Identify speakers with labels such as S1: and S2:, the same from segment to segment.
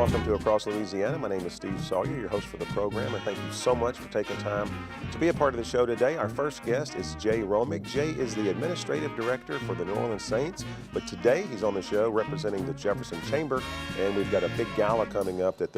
S1: welcome to Across Louisiana. My name is Steve Sawyer, your host for the program, and thank you so much for taking time to be a part of the show today. Our first guest is Jay Romig. Jay is the Administrative Director for the New Orleans Saints, but today he's on the show representing the Jefferson Chamber, and we've got a big gala coming up this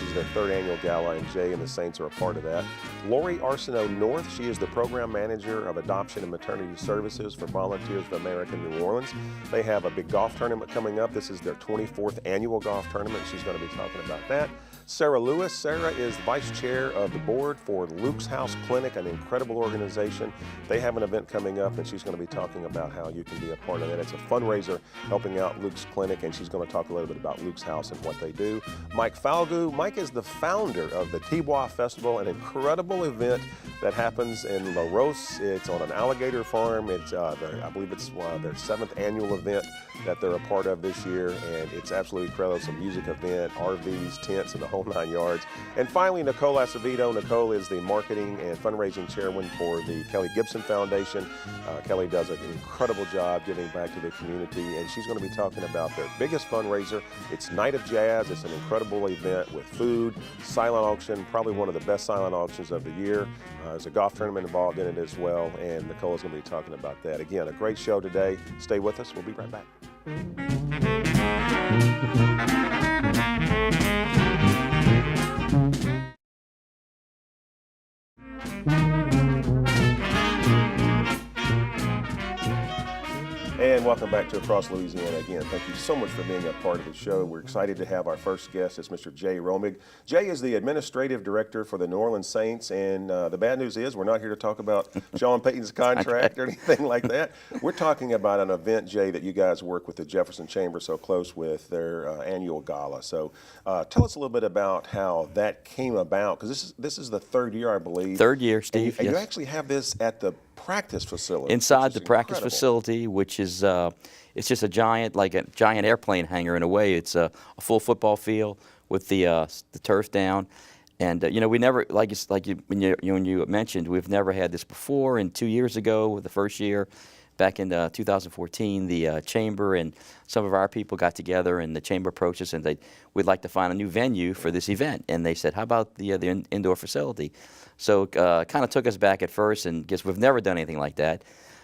S1: is their third annual gala, and Jay and the Saints are a part of that. Lori Arceneaux North, she is the Program Manager of Adoption and Maternity Services for Volunteers of America in New Orleans. They have a big golf tournament coming up. This is their 24th annual golf tournament. She's going to be talking about that. Sara Lewis. Sara is the Vice Chair of the Board for Luke's House Clinic, an incredible organization. They have an event coming up, and she's going to be talking about how you can be a part of that. It's a fundraiser helping out Luke's Clinic, and she's going to talk a little bit about Luke's House and what they do. Mike Falgout. Mike is the founder of the T-Bois Festival, an incredible event that happens in La Rose. It's on an alligator farm. It's I believe it's their 7th annual event that they're a part of this year, and it's absolutely incredible. It's a music event, RVs, tents, and the whole 9 yards. And finally, Nichole Azevedo. Nichole is the marketing and fundraising chairman for the Kelly Gibson Foundation. Kelly does an incredible job giving back to the community, and she's going to be talking about their biggest fundraiser. It's Night of Jazz. It's an incredible event with food, silent auction, probably one of the best silent auctions of the year. There's a golf tournament involved in it as well, and Nichole is going to be talking about that. Again, a great show today. Stay with us. We'll be right back. And welcome back to Across Louisiana again. Thank you so much for being a part of the show. We're excited to have our first guest. It's Mr. Jay Romig. Jay is the Administrative Director for the New Orleans Saints, and the bad news is we're not here to talk about Sean Payton's contract or anything like that. We're talking about an event, Jay, that you guys work with the Jefferson Chamber so close with, their annual gala. So tell us a little bit about how that came about, because this is the third year, I believe.
S2: Third year, Steve.
S1: And you actually have this at the practice facility.
S2: Inside the practice facility, which is it's just a giant airplane hangar in a way. It's a full football field with the turf down, and we never when you mentioned, we've never had this before. And 2 years ago, the first year, back in 2014, the chamber and some of our people got together, and the chamber approached us, and we'd like to find a new venue for this event. And they said, how about the indoor facility? So kind of took us back at first, and guess we've never done anything like that.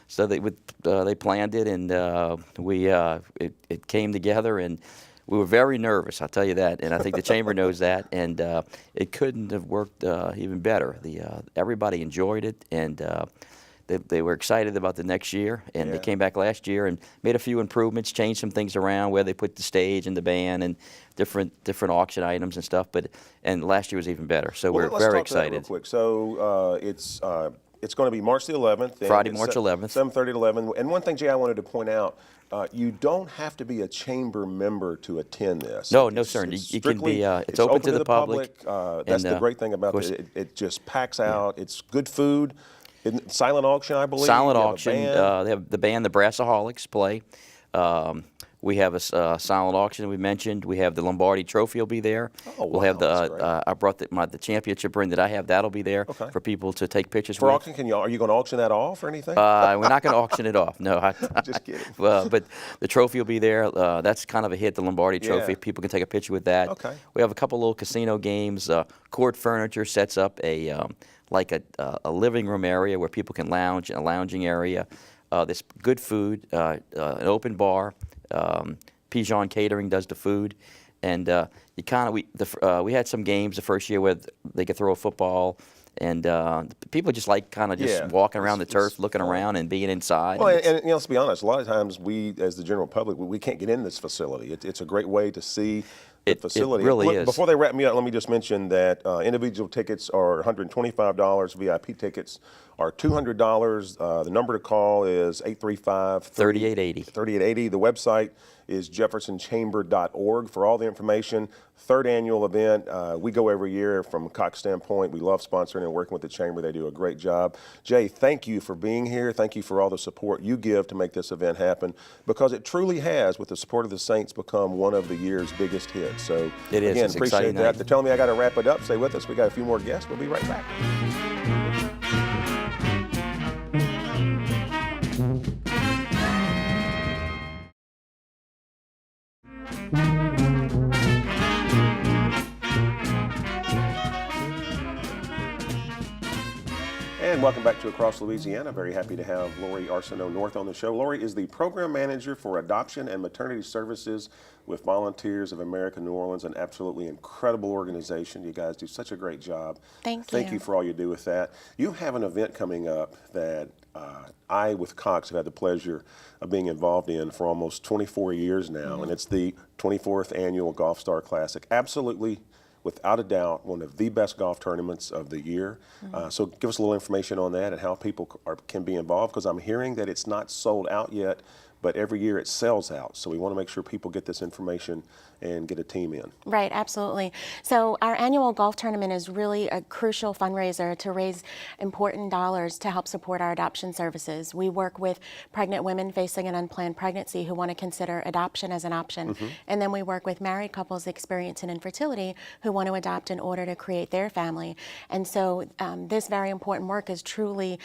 S2: So they planned it, and it came together, and we were very nervous, I'll tell you that, and I think the chamber knows that, and it couldn't have worked even better. Everybody enjoyed it, and they were excited about the next year, and they came back last year and made a few improvements, changed some things around where they put the stage and the band and different auction items and stuff. And last year was even better, so we're very excited.
S1: Real quick. So it's going to be March the 11th.
S2: Friday, March 11th.
S1: 7:30 to 11. And one thing, Jay, I wanted to point out, you don't have to be a chamber member to attend this.
S2: No, sir. You can be. It's open to the public.
S1: That's the great thing about it. It just packs out. It's good food. Silent auction, I believe.
S2: Silent auction. They have the band, the Brassaholics, play. We have a silent auction we mentioned. We have the Lombardi Trophy will be there.
S1: Oh,
S2: we'll have I brought the championship ring that I have. That'll be there for people to take pictures
S1: for
S2: with.
S1: Auction, are you going to auction that off or anything?
S2: We're not going to auction it off. No,
S1: just kidding.
S2: But the trophy will be there. That's kind of a hit. The Lombardi Trophy. People can take a picture with that.
S1: Okay.
S2: We have a couple little casino games. Court Furniture sets up a living room area where people can lounge, a lounging area. There's good food, an open bar. Pigeon Catering does the food, and we had some games the first year where they could throw a football, and people just like walking around the turf, looking around and being inside.
S1: Well, and let's be honest, a lot of times we, as the general public, we can't get in this facility. It's a great way to see the facility.
S2: It really is.
S1: Before they wrap me up, let me just mention that individual tickets are $125. VIP tickets are $200. The number to call is 835-3880. 3880. The website is jeffersonchamber.org for all the information. Third annual event. We go every year from a Cox standpoint. We love sponsoring and working with the Chamber. They do a great job. Jay, thank you for being here. Thank you for all the support you give to make this event happen, because it truly has, with the support of the Saints, become one of the year's biggest hits. So
S2: it is.
S1: Again,
S2: it's
S1: appreciate that. They're telling me I got to wrap it up. Stay with us. We got a few more guests. We'll be right back. And welcome back to Across Louisiana. Very happy to have Lori Arseneaux North on the show. Lori is the Program Manager for Adoption and Maternity Services with Volunteers of America New Orleans, an absolutely incredible organization. You guys do such a great job. Thank you for all you do with that. You have an event coming up that I, with Cox, have had the pleasure of being involved in for almost 24 years now, and it's the 24th Annual Golf Star Classic. Absolutely, without a doubt, one of the best golf tournaments of the year. So give us a little information on that and how people can be involved, because I'm hearing that it's not sold out yet, but every year it sells out. So we want to make sure people get this information and get a team in.
S3: Right, absolutely. So our annual golf tournament is really a crucial fundraiser to raise important dollars to help support our adoption services. We work with pregnant women facing an unplanned pregnancy who want to consider adoption as an option. And then we work with married couples experiencing infertility who want to adopt in order to create their family. And so this very important work is truly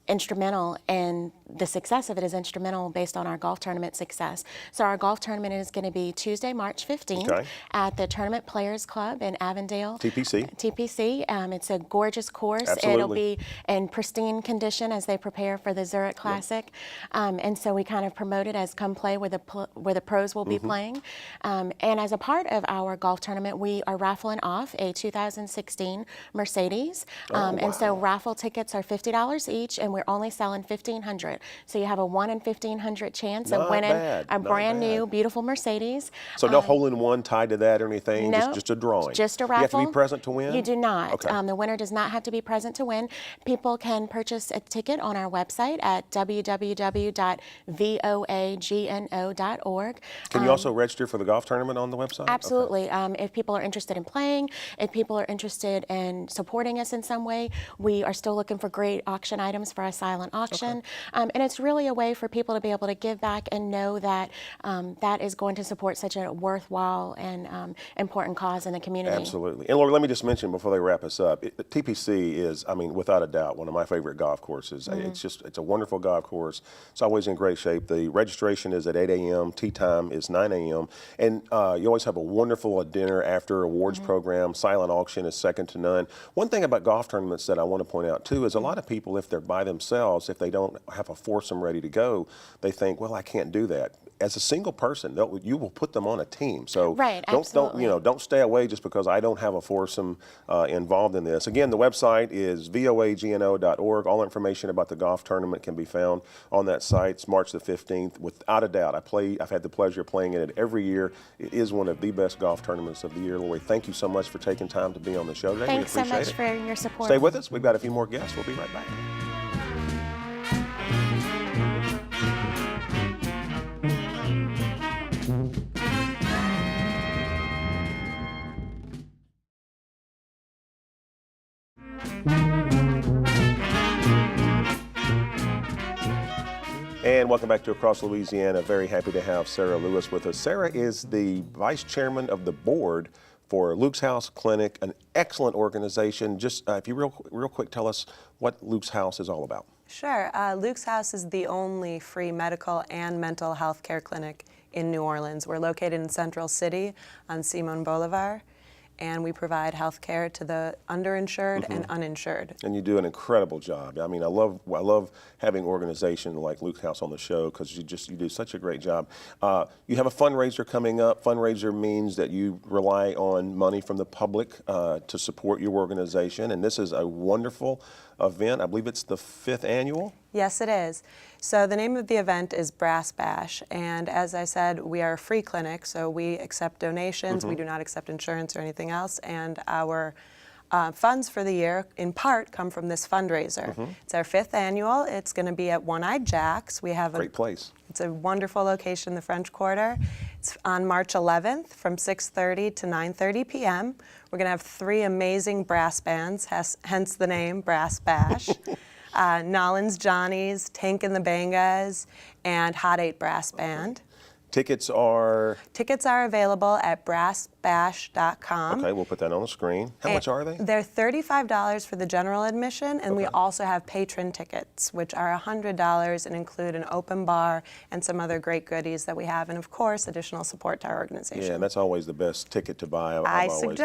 S3: instrumental, and the success of it is instrumental based on our golf tournament success. So our golf tournament is going to be Tuesday, March 15th at the Tournament Players Club in Avondale. TPC. It's a gorgeous course. It'll be in pristine condition as they prepare for the Zurich Classic. And so we kind of promote it as come play where the pros will be playing. And as a part of our golf tournament, we are raffling off a 2016 Mercedes. And so raffle tickets are $50 each, and we're only selling 1,500. So you have a 1 in 1,500 chance of winning a brand new, beautiful Mercedes.
S1: So no hole-in-one tied to that or anything?
S3: No,
S1: just a drawing?
S3: Just a raffle.
S1: You have to be present to win?
S3: You do not.
S1: Okay.
S3: The winner does not have to be present to win. People can purchase a ticket on our website at www.voagno.org.
S1: Can you also register for the golf tournament on the website?
S3: Absolutely. Okay. If people are interested in playing, if people are interested in supporting us in some way, we are still looking for great auction items for a silent auction. And it's really a way for people to be able to give back and know that that is going to support such a worthwhile and important cause in the community.
S1: Absolutely. And Lori, let me just mention before they wrap us up, TPC is, I mean, without a doubt, one of my favorite golf courses. It's a wonderful golf course. It's always in great shape. The registration is at 8 a.m. Tee time is 9 a.m. And you always have a wonderful dinner after awards program. Silent auction is second to none. One thing about golf tournaments that I want to point out too is a lot of people, if they're by themselves, if they don't have a foursome ready to go, they think, well, I can't do that. As a single person, you will put them on a team. So don't stay away just because I don't have a foursome involved in this. Again, the website is voagno.org. All information about the golf tournament can be found on that site. It's March the 15th. Without a doubt, I've had the pleasure of playing in it every year. It is one of the best golf tournaments of the year. Lori, thank you so much for taking time to be on the show today.
S3: Thanks
S1: we appreciate
S3: so much for your support.
S1: Stay with us. We've got a few more guests. We'll be right back. And welcome back to Across Louisiana. Very happy to have Sara Lewis with us. Sara is the Vice Chairman of the Board for Luke's House Clinic, an excellent organization. Just if you real quick tell us what Luke's House is all about.
S4: Sure. Luke's House is the only free medical and mental health care clinic in New Orleans. We're located in Central City on Simon Boulevard, and we provide health care to the underinsured and uninsured. And
S1: you do an incredible job. I mean, I love having organizations like Luke's House on the show because you do such a great job. You have a fundraiser coming up. Fundraiser means that you rely on money from the public to support your organization, and this is a wonderful event. I believe it's the 5th annual?
S4: Yes, it is. So the name of the event is Brass Bash, and as I said, we are a free clinic, so we accept donations, we do not accept insurance or anything else, and our funds for the year, in part, come from this fundraiser. It's our 5th annual. It's going to be at One-Eyed Jack's. We have
S1: great place.
S4: It's a wonderful location in the French Quarter. It's on March 11th from 6:30 to 9:30 p.m. We're going to have 3 amazing brass bands, hence the name Brass Bash. Nolan's Johnny's, Tank and the Bangas, and Hot 8 Brass Band.
S1: Tickets are?
S4: Tickets are available at brassbash.com.
S1: Okay, we'll put that on the screen. How much are they?
S4: They're $35 for the general admission, and we also have patron tickets, which are $100 and include an open bar and some other great goodies that we have, and of course, additional support to our organization.
S1: Yeah, and that's always the best ticket to buy.
S4: I've
S1: always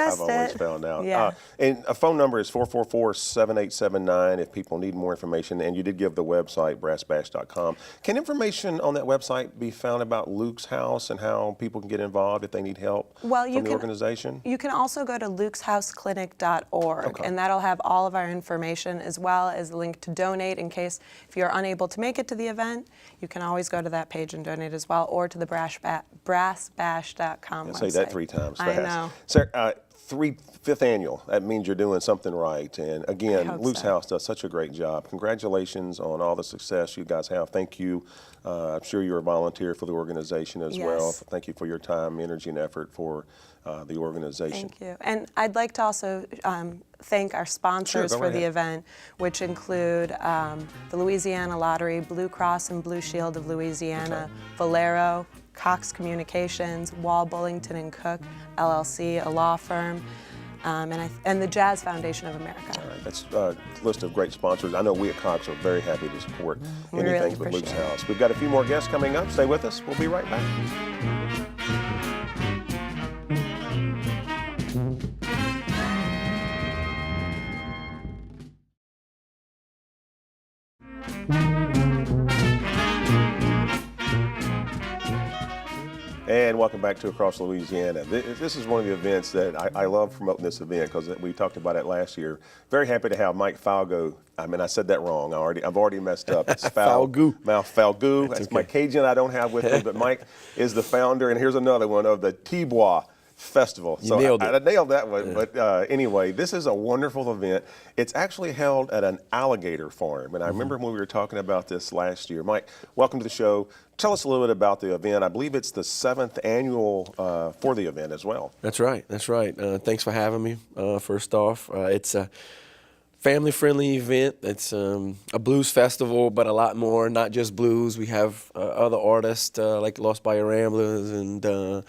S1: found out.
S4: Yeah.
S1: And a phone number is 444-7879 if people need more information. And you did give the website, brassbash.com. Can information on that website be found about Luke's House and how people can get involved if they need help from the organization?
S4: You can also go to lukeshouseclinic.org, and that'll have all of our information as well as a link to donate in case if you're unable to make it to the event. You can always go to that page and donate as well, or to the brassbash.com website.
S1: Say that 3 times fast.
S4: I know.
S1: Sarah, 5th annual. That means you're doing something right. And again, Luke's House does such a great job. Congratulations on all the success you guys have. Thank you. I'm sure you're a volunteer for the organization as well. Thank you for your time, energy, and effort for the organization.
S4: Thank you. And I'd like to also thank our sponsors for the event, which include the Louisiana Lottery, Blue Cross and Blue Shield of Louisiana, Valero, Cox Communications, Wall Bullington and Cook, LLC, a law firm, and the Jazz Foundation of America.
S1: All right, that's a list of great sponsors. I know we at Cox are very happy to support anything but Luke's House. We've got a few more guests coming up. Stay with us. We'll be right back. And welcome back to Across Louisiana. This is one of the events that I love promoting this event because we talked about it last year. Very happy to have Mike Falgout. I mean, I said that wrong. I've already messed up. It's
S2: Falgout.
S1: Falgout. That's okay. My Cajun I don't have with me, but Mike is the founder. And here's another one of the T-Bois Festival.
S2: So I
S1: nailed that one. Yeah. But anyway, this is a wonderful event. It's actually held at an alligator farm. And I remember when we were talking about this last year. Mike, welcome to the show. Tell us a little bit about the event. I believe it's the 7th annual for the event as well.
S5: That's right. That's right. Thanks for having me, first off. It's a family-friendly event. It's a blues festival, but a lot more, not just blues. We have other artists like Lost by Your Ramblers and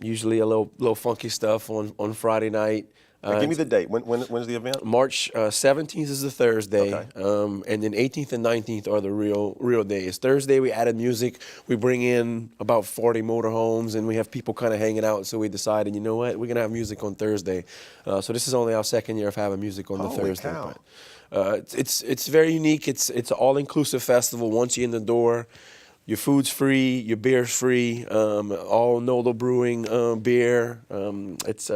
S5: usually a little funky stuff on Friday night.
S1: Give me the date. When's the event?
S5: March 17th is the Thursday, and then 18th and 19th are the real days. Thursday we added music. We bring in about 40 motorhomes, and we have people kind of hanging out. So we decided, you know what, we're gonna have music on Thursday. So this is only our 2nd year of having music on the Thursday.
S1: Cow.
S5: But, it's very unique. It's an all-inclusive festival. Once you're in the door, your food's free, your beer's free, all Nolo Brewing beer. It's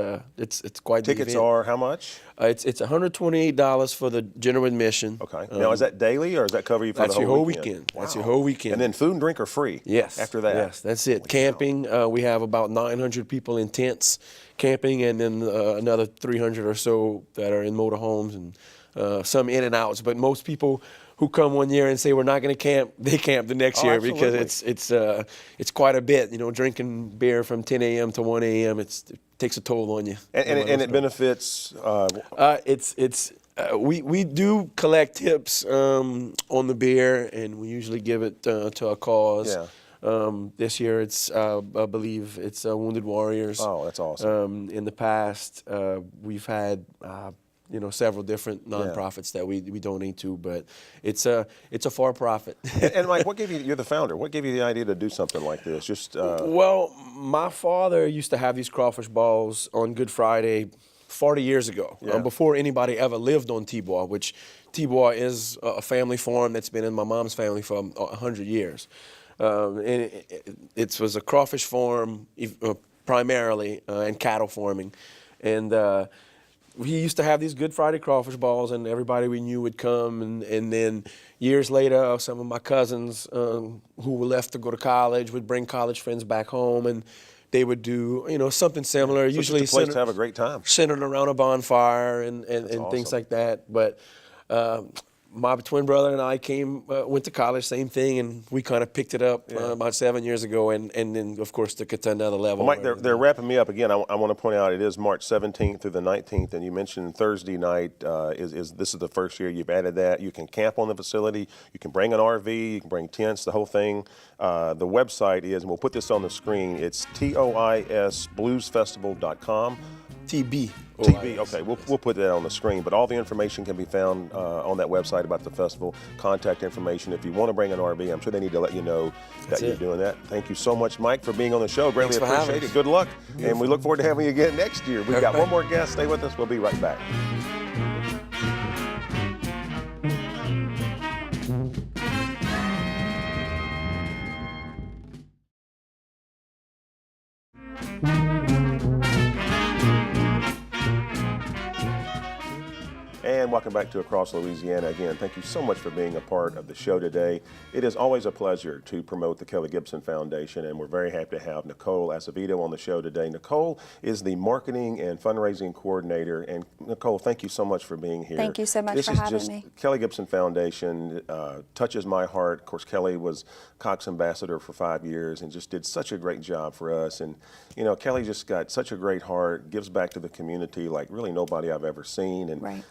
S5: quite.
S1: Tickets are how much?
S5: It's $128 for the general admission.
S1: Okay. Now is that daily or does that cover you for the whole weekend?
S5: Wow. That's your whole weekend.
S1: And then food and drink are free.
S5: Yes.
S1: After that.
S5: Yes, that's it. Camping. We have about 900 people in tents camping, and then another 300 or so that are in motorhomes and some in and outs. But most people who come one year and say we're not going to camp, they camp the next year because it's quite a bit. You know, drinking beer from 10 a.m. to 1 a.m. It takes a toll on you.
S1: And it benefits.
S5: We do collect tips on the beer, and we usually give it to a cause.
S1: Yeah.
S5: This year it's I believe it's Wounded Warriors.
S1: Oh, that's awesome.
S5: In the past we've had several different nonprofits that we donate to, but it's a for profit.
S1: And Mike, what gave you? You're the founder. What gave you the idea to do something like this?
S5: Well, my father used to have these crawfish balls on Good Friday 40 years ago, before anybody ever lived on T-Bois, which T-Bois is a family farm that's been in my mom's family for 100 years. And it was a crawfish farm primarily and cattle farming, and he used to have these Good Friday crawfish balls, and everybody we knew would come. And then years later, some of my cousins who were left to go to college would bring college friends back home, and they would do something similar.
S1: So
S5: usually
S1: it's a place to have a great time.
S5: Centered around a bonfire and things like that. But my twin brother and I went to college, same thing, and we kind of picked it up about 7 years ago, and then, of course, took it to another level.
S1: Well, Mike, they're wrapping me up. Again, I want to point out it is March 17th through the 19th, and you mentioned Thursday night. This is the first year you've added that. You can camp on the facility. You can bring an RV. You can bring tents, the whole thing. The website is, and we'll put this on the screen, it's TOISBluesFestival.com.
S5: TB.
S1: TB, okay, we'll put that on the screen, but all the information can be found on that website about the festival, contact information. If you want to bring an RV, I'm sure they need to let you know that you're doing that. Thank you so much, Mike, for being on the show. Greatly appreciate it. Good luck, and we look forward to having you again next year. We've got one more guest. Stay with us. We'll be right back. And welcome back to Across Louisiana. Again, thank you so much for being a part of the show today. It is always a pleasure to promote the Kelly Gibson Foundation, and we're very happy to have Nichole Azevedo on the show today. Nichole is the Marketing and Fundraising Coordinator. And Nichole, thank you so much for being here.
S6: Thank you so much for having me.
S1: Kelly Gibson Foundation touches my heart. Of course, Kelly was Cox Ambassador for 5 years and just did such a great job for us. And, you know, Kelly just got such a great heart, gives back to the community like really nobody I've ever seen. And
S6: right.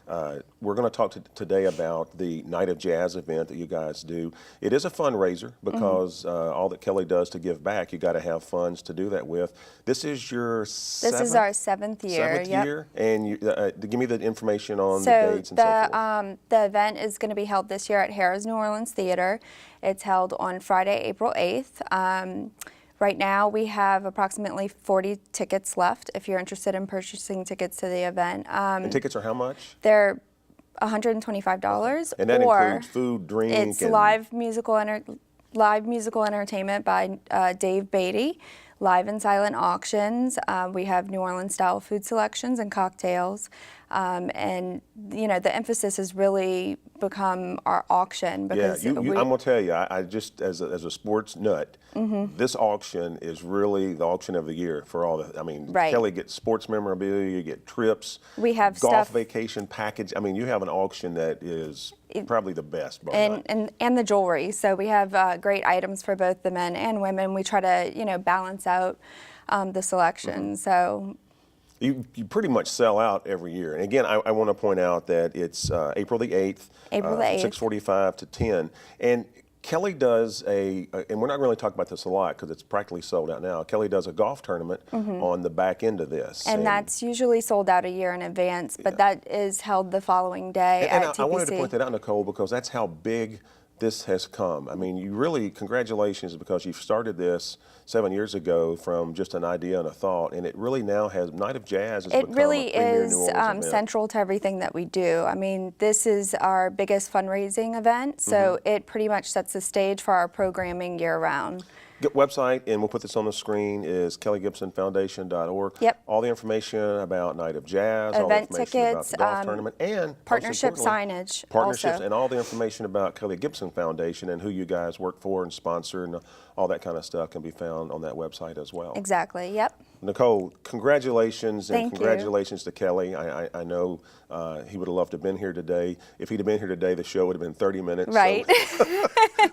S1: We're going to talk today about the Night of Jazz event that you guys do. It is a fundraiser because all that Kelly does to give back, you got to have funds to do that with. This is your
S6: This is our seventh year.
S1: Year, and you, give me the information on the dates and so forth.
S6: The event is going to be held this year at Harrah's New Orleans Theater. It's held on Friday, April 8th. Right now, we have approximately 40 tickets left if you're interested in purchasing tickets to the event.
S1: And tickets are how much?
S6: They're $125.
S1: And that includes food, drink,
S6: it's live musical entertainment by Dave Beatty, live and silent auctions. We have New Orleans style food selections and cocktails. And you know, the emphasis has really become our auction because
S1: I'm gonna tell you, I just as a sports nut, this auction is really the auction of the year for all the. I mean, Kelly gets sports memorabilia, you get trips,
S6: we have
S1: golf vacation package. I mean, you have an auction that is probably the best.
S6: And the jewelry. So we have great items for both the men and women. We try to balance out the selection. So.
S1: You pretty much sell out every year. And again, I want to point out that it's April the 8th, 6:45 to 10. And Kelly does and we're not really talking about this a lot because it's practically sold out now. Kelly does a golf tournament on the back end of this.
S6: And that's usually sold out a year in advance, but that is held the following day at TPC.
S1: I wanted to point that out, Nichole, because that's how big this has come. I mean, you really, congratulations, because you've started this 7 years ago from just an idea and a thought, and it really now has, Night of Jazz has become a premier New Orleans event.
S6: Central to everything that we do. I mean, this is our biggest fundraising event, so it pretty much sets the stage for our programming year-round.
S1: Website, and we'll put this on the screen, is kellygibsonfoundation.org.
S6: Yep.
S1: All the information about Night of Jazz, all the
S6: event
S1: information
S6: tickets,
S1: about the golf tournament, and
S6: partnership signage.
S1: Partnerships,
S6: also.
S1: And all the information about Kelly Gibson Foundation and who you guys work for and sponsor, and all that kind of stuff can be found on that website as well.
S6: Exactly, yep.
S1: Nichole, congratulations, and
S6: Thank
S1: congratulations to Kelly. I know he would have loved to have been here today. If he'd have been here today, the show would have been 30 minutes.
S6: Right.
S1: So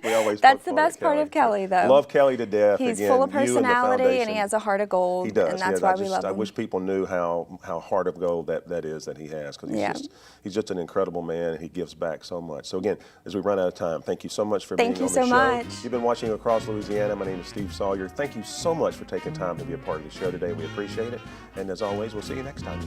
S1: we always
S6: That's the best part of Kelly, though.
S1: Love Kelly to death.
S6: He's
S1: Again,
S6: full of personality, and he has a heart of gold.
S1: He does.
S6: And that's why we love him.
S1: I wish people knew how heart of gold that is that he has, because he's just an incredible man, and he gives back so much. So again, as we run out of time, thank you so much for being on the show.
S6: Thank you so much.
S1: You've been watching Across Louisiana. My name is Steve Sawyer. Thank you so much for taking time to be a part of the show today. We appreciate it. And as always, we'll see you next time.